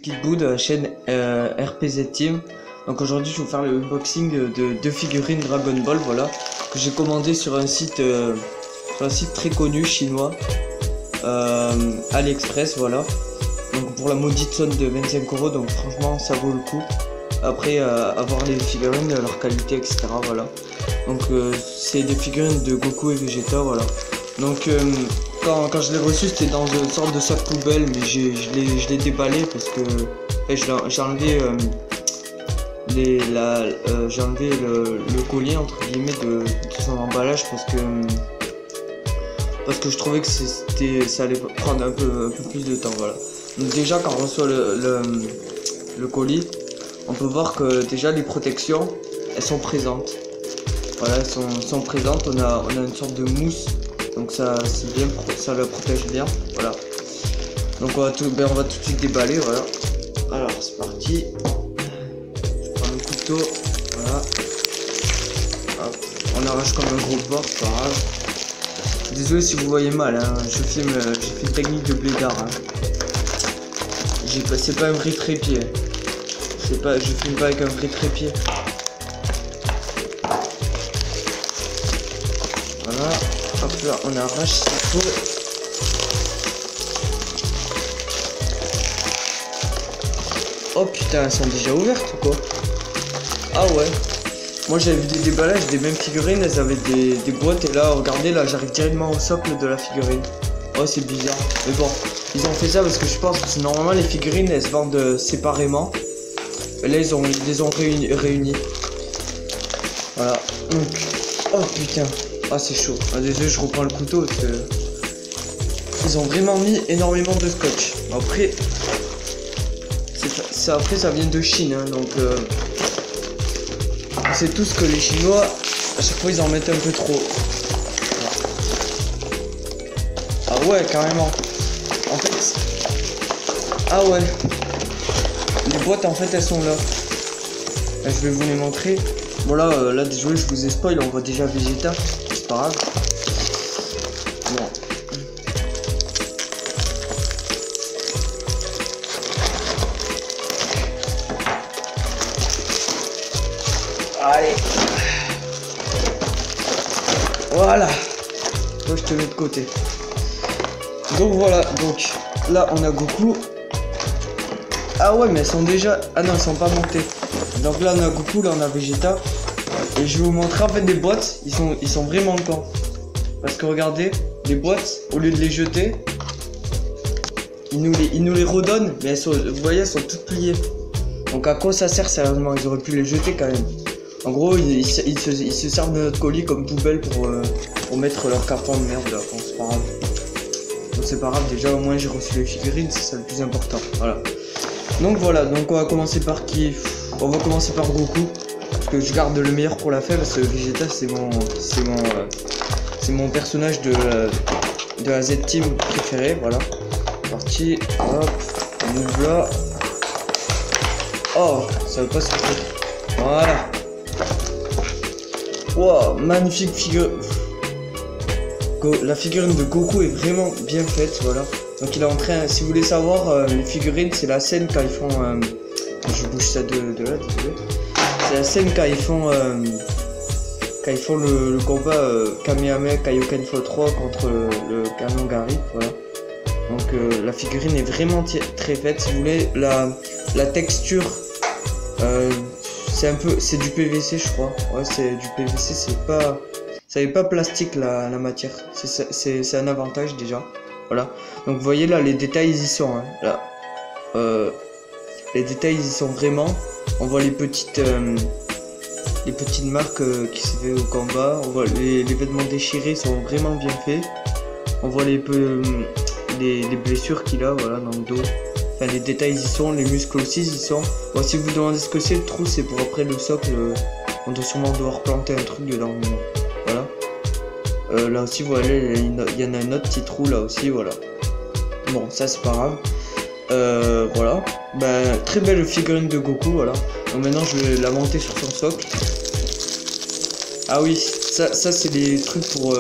Pitbull de la chaîne RPZ Team. Donc aujourd'hui je vais vous faire le unboxing de deux figurines Dragon Ball, voilà, que j'ai commandé sur un site très connu chinois, AliExpress, voilà. Donc pour la maudite somme de 25 €, donc franchement ça vaut le coup. Après avoir les figurines, leur qualité, etc. Voilà. Donc c'est des figurines de Goku et Vegeta, voilà. Donc quand je l'ai reçu, c'était dans une sorte de sac poubelle, mais je l'ai déballé parce que j'ai enlevé j'ai enlevé le collier entre guillemets de son emballage parce que je trouvais que ça allait prendre un peu plus de temps, voilà. Donc déjà quand on reçoit le colis, on peut voir que déjà les protections elles sont présentes. Voilà, elles sont présentes. On a une sorte de mousse, donc ça c'est bien, ça la protège bien, voilà. Donc on va tout de suite déballer, voilà. Alors c'est parti. Je prends le couteau, voilà. Hop. On arrache comme un gros porc, c'est pas grave. Désolé si vous voyez mal, hein. J'ai fait une technique de blédard, hein. C'est pas un vrai trépied. Je filme pas avec un vrai trépied. Voilà, hop là, on arrache ce qu'il faut. Oh putain, elles sont déjà ouvertes ou quoi? Ah ouais. Moi j'avais vu des déballages des mêmes figurines, elles avaient des boîtes, et là regardez, là j'arrive directement au socle de la figurine. Oh c'est bizarre, mais bon, ils ont fait ça parce que je pense que normalement les figurines elles se vendent séparément. Et là ils les ont réunis. Voilà. Donc, oh putain, ah c'est chaud. Ah, désolé, je reprends le couteau parce que ils ont vraiment mis énormément de scotch. Après ça vient de Chine, hein, donc on sait tous que les Chinois à chaque fois ils en mettent un peu trop. Ah ouais, carrément. En fait, ah ouais, les boîtes en fait elles sont là. Là je vais vous les montrer. Voilà, là désolé, je vous ai spoil, on voit déjà Vegeta, c'est pas grave. Bon. Allez. Voilà. Toi je te mets de côté. Donc voilà, donc là on a Goku. Ah ouais, mais elles sont déjà... Ah non, elles sont pas montées. Donc là on a Goku, là on a Vegeta. Et je vais vous montrer en fait des boîtes, ils sont vraiment cons. Parce que regardez, les boîtes, au lieu de les jeter, ils nous les redonnent, mais elles sont, vous voyez, elles sont toutes pliées. Donc à quoi ça sert sérieusement? Ils auraient pu les jeter quand même. En gros, ils se servent de notre colis comme poubelle pour mettre leur carton de merde là. Bon, c'est pas grave. Donc c'est pas grave, déjà au moins j'ai reçu les figurines, c'est ça le plus important. Voilà. Donc voilà, donc on va commencer par qui? On va commencer par Goku. Parce que je garde le meilleur pour la fin, parce que Vegeta c'est mon personnage de la Z-Team préféré, voilà. Parti, hop, on ouvre là. Oh, ça veut pas se faire. Voilà. Wow, magnifique figure. La figurine de Goku est vraiment bien faite, voilà. Donc il est en train, si vous voulez savoir, les figurines, c'est la scène quand ils font... je bouge ça de là, désolé. C'est la scène quand ils font le combat Kamehameha Kaioken x3 contre le canon Gary, voilà. Donc la figurine est vraiment très faite. Si vous voulez, la texture, c'est du PVC, je crois. Ouais, c'est du PVC, ça n'est pas plastique la matière. C'est un avantage déjà. Voilà. Donc vous voyez là, les détails ils y sont, hein. Là. Les détails ils y sont vraiment. On voit les petites marques qui se fait au combat. On voit les vêtements déchirés sont vraiment bien faits. On voit les blessures qu'il a, voilà, dans le dos. Enfin les détails y sont, les muscles aussi y sont. Bon, si vous vous demandez ce que c'est, le trou c'est pour après le socle. On doit sûrement devoir planter un truc dedans. Voilà. Là aussi vous voyez, il y en a un autre petit trou là aussi, voilà. Bon, ça c'est pas grave. Voilà, ben, très belle figurine de Goku, voilà. Donc maintenant je vais la monter sur son socle. Ah oui, ça c'est des trucs pour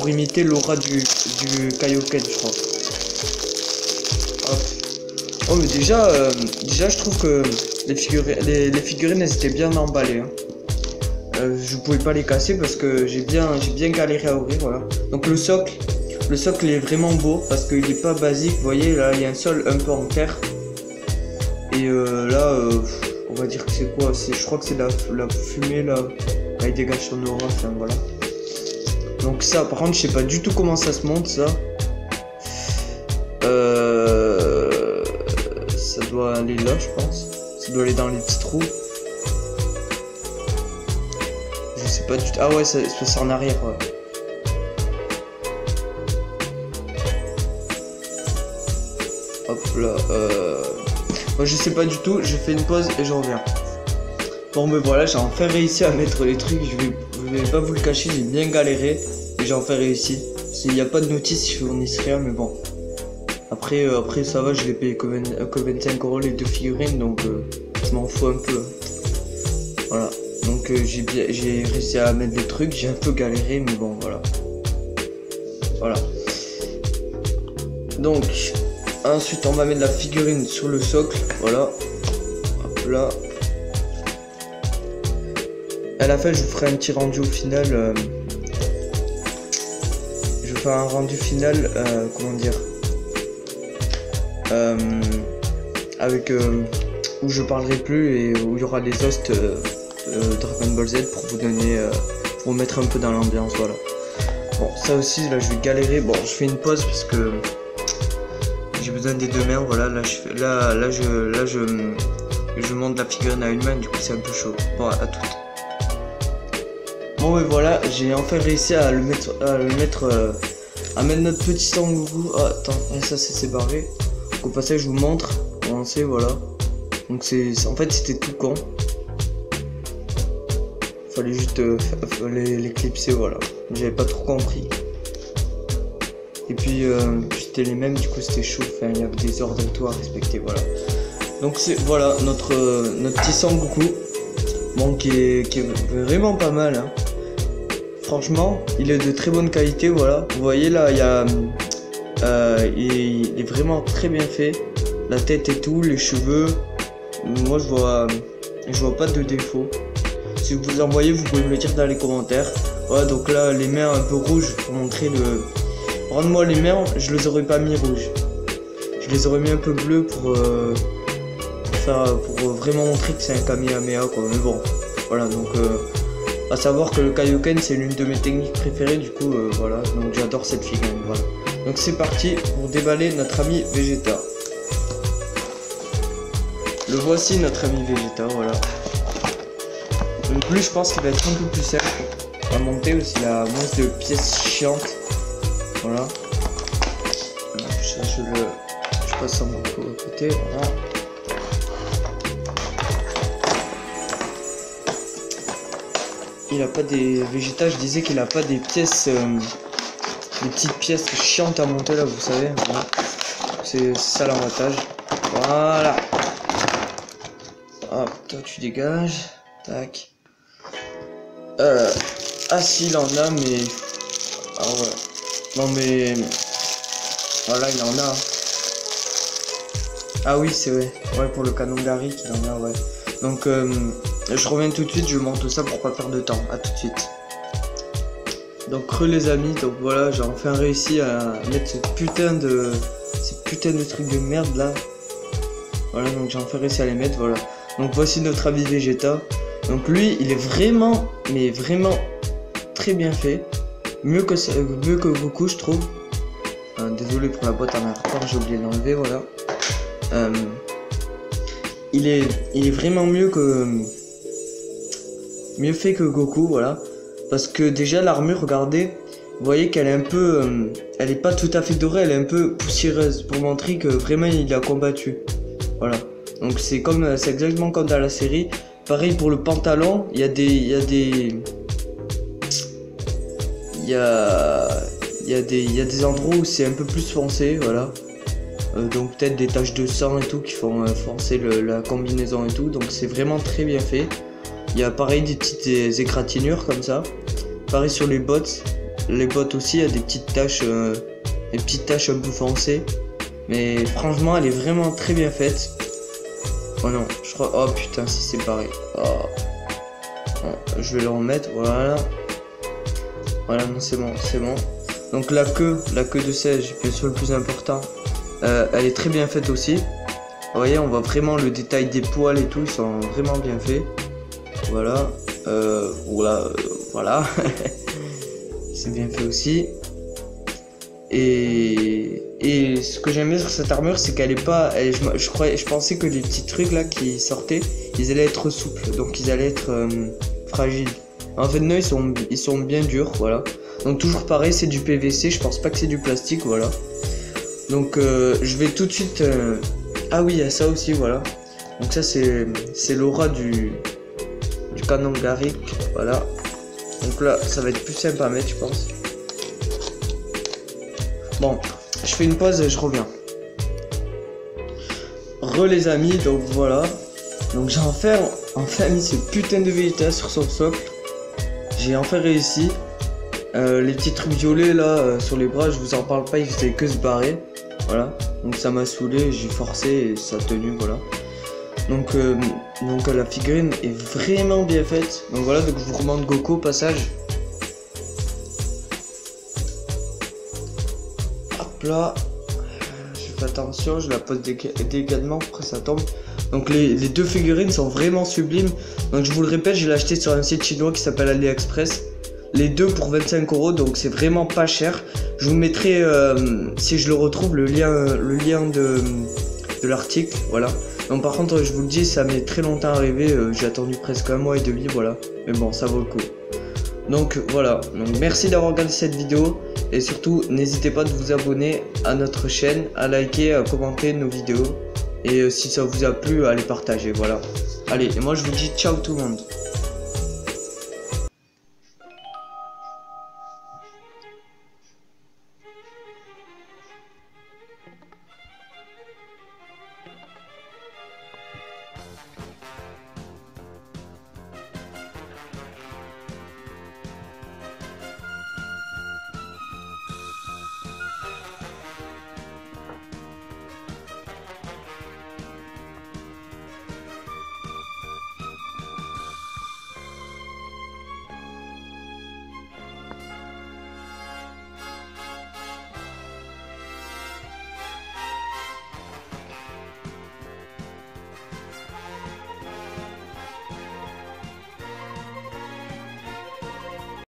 imiter l'aura du Kaioken, je crois. Hop. Oh mais déjà je trouve que les figurines elles étaient bien emballées. Hein. Je pouvais pas les casser parce que j'ai bien galéré à ouvrir, voilà. Donc le socle est vraiment beau parce qu'il est pas basique. Vous voyez là il y a un sol un peu en terre. Et là on va dire que c'est quoi? Je crois que c'est la fumée là. Elle dégage son aura, enfin voilà. Donc ça par contre je sais pas du tout comment ça se monte ça. Ça doit aller là je pense. Ça doit aller dans les petits trous. Je sais pas du tout. Ah ouais c'est en arrière ouais. Hop là moi je sais pas du tout. Je fais une pause et je reviens. Bon mais voilà j'ai enfin réussi à mettre les trucs. Je vais pas vous le cacher, j'ai bien galéré. Et j'ai enfin réussi. Il n'y a pas de notice, je fournis rien mais bon. Après ça va, je l'ai payé que 25 € les 2 figurines, donc je m'en fous un peu. Voilà, donc j'ai réussi à mettre des trucs, j'ai un peu galéré, mais bon, voilà. Voilà. Donc, ensuite on va mettre la figurine sur le socle, voilà. Hop là. À la fin, je vous ferai un petit rendu au final. Je vais faire un rendu final, comment dire avec où je parlerai plus et où il y aura les hosts Dragon Ball Z pour vous donner pour vous mettre un peu dans l'ambiance, voilà. Bon ça aussi là je vais galérer. Bon je fais une pause parce que j'ai besoin des deux mains, voilà. Là je monte la figurine à une main, du coup c'est un peu chaud. Bon à toutes. Bon et voilà, j'ai enfin réussi à mettre notre petit Sangoku. Ah, attends, ça c'est barré. Donc, au passage je vous montre comment c'est, voilà. Donc en fait c'était tout con. Fallait juste l'éclipser, voilà. J'avais pas trop compris. Et puis c'était les mêmes, du coup c'était chaud. Enfin il y avait des ordres et tout à respecter, voilà. Donc c'est voilà notre petit Sangoku. Bon qui est vraiment pas mal hein. Franchement, il est de très bonne qualité, voilà. Vous voyez là, il est vraiment très bien fait. La tête et tout, les cheveux. Moi, je vois pas de défaut. Si vous en voyez, vous pouvez me le dire dans les commentaires. Voilà, donc là, les mains un peu rouges pour montrer le. Rendre-moi les mains, je les aurais pas mis rouges. Je les aurais mis un peu bleus pour vraiment montrer que c'est un Kamehameha, quoi. Mais bon, voilà donc. À savoir que le Kaioken c'est l'une de mes techniques préférées, du coup voilà, donc j'adore cette figurine, voilà. Donc c'est parti pour déballer notre ami Vegeta. Le voici notre ami Vegeta, voilà. Donc lui je pense qu'il va être un peu plus simple à monter aussi, il a moins de pièces chiantes. Voilà. Je passe en à côté, voilà. Il a pas des Vegeta, je disais qu'il a pas des pièces, des petites pièces chiantes à monter là, vous savez. Voilà. C'est ça l'avantage. Voilà. Hop, toi tu dégages. Tac. Ah si, il en a, mais. Ah ouais. Non mais. Voilà, il en a. Ah oui, c'est vrai. Ouais, pour le canon Gary qu'il en a, ouais. Donc, je reviens tout de suite, je monte ça pour pas perdre de temps. À tout de suite. Donc, les amis, donc voilà, j'ai enfin réussi à mettre ces putains de trucs de merde là. Voilà, donc j'ai enfin réussi à les mettre, voilà. Donc, voici notre ami Vegeta. Donc, lui, il est vraiment, mais vraiment très bien fait. Mieux que Goku, je trouve. Désolé pour la boîte en arrière, j'ai oublié de l'enlever, voilà. Il est vraiment mieux fait que Goku, voilà. Parce que déjà l'armure, regardez, vous voyez qu'elle est un peu, elle est pas tout à fait dorée, elle est un peu poussiéreuse pour montrer que vraiment il a combattu. Voilà. Donc c'est exactement comme dans la série. Pareil pour le pantalon, il y a des endroits où c'est un peu plus foncé, voilà. Donc peut-être des taches de sang et tout qui font forcer la combinaison et tout, donc c'est vraiment très bien fait. Il y a pareil des petites égratignures comme ça. Pareil sur les bottes aussi il y a des petites taches un peu foncées. Mais franchement, elle est vraiment très bien faite. Oh non, je crois... Oh putain, si c'est pareil. Oh. Bon, je vais le remettre, voilà. Voilà, non, c'est bon, c'est bon. Donc la queue de siège, bien sûr le plus important, elle est très bien faite aussi. Vous voyez, on voit vraiment le détail des poils et tout, ils sont vraiment bien faits. Voilà, voilà. C'est bien fait aussi. Et ce que j'aime bien sur cette armure, c'est qu'elle est pas... je pensais que les petits trucs là qui sortaient, ils allaient être souples, donc ils allaient être fragiles. En fait non, ils sont bien durs, voilà. Donc toujours pareil, c'est du PVC, je pense pas que c'est du plastique, voilà. Donc je vais tout de suite... Ah oui, il y a ça aussi, voilà. Donc ça c'est l'aura du canon Garrick, voilà. Donc là, ça va être plus simple à mettre, je pense. Bon, je fais une pause et je reviens. Les amis, donc voilà. Donc j'ai enfin mis ce putain de Vegeta sur son socle. J'ai enfin réussi. Les petits trucs violets là sur les bras, je vous en parle pas, ils faisaient que se barrer. Voilà. Donc ça m'a saoulé, j'ai forcé et ça a tenu, voilà. Donc la figurine est vraiment bien faite. Donc voilà, donc je vous recommande Goku au passage. Hop là. Je fais attention, je la pose délicatement, après ça tombe. Donc les deux figurines sont vraiment sublimes. Donc je vous le répète, je l'ai acheté sur un site chinois qui s'appelle AliExpress. Les deux pour 25 €, donc c'est vraiment pas cher. Je vous mettrai, si je le retrouve, le lien de l'article, voilà. Donc par contre, je vous le dis, ça met très longtemps à arriver. J'ai attendu presque 1 mois et demi, voilà. Mais bon, ça vaut le coup. Donc voilà, donc merci d'avoir regardé cette vidéo. Et surtout, n'hésitez pas de vous abonner à notre chaîne, à liker, à commenter nos vidéos. Et si ça vous a plu, à les partager, voilà. Allez, et moi je vous dis ciao tout le monde.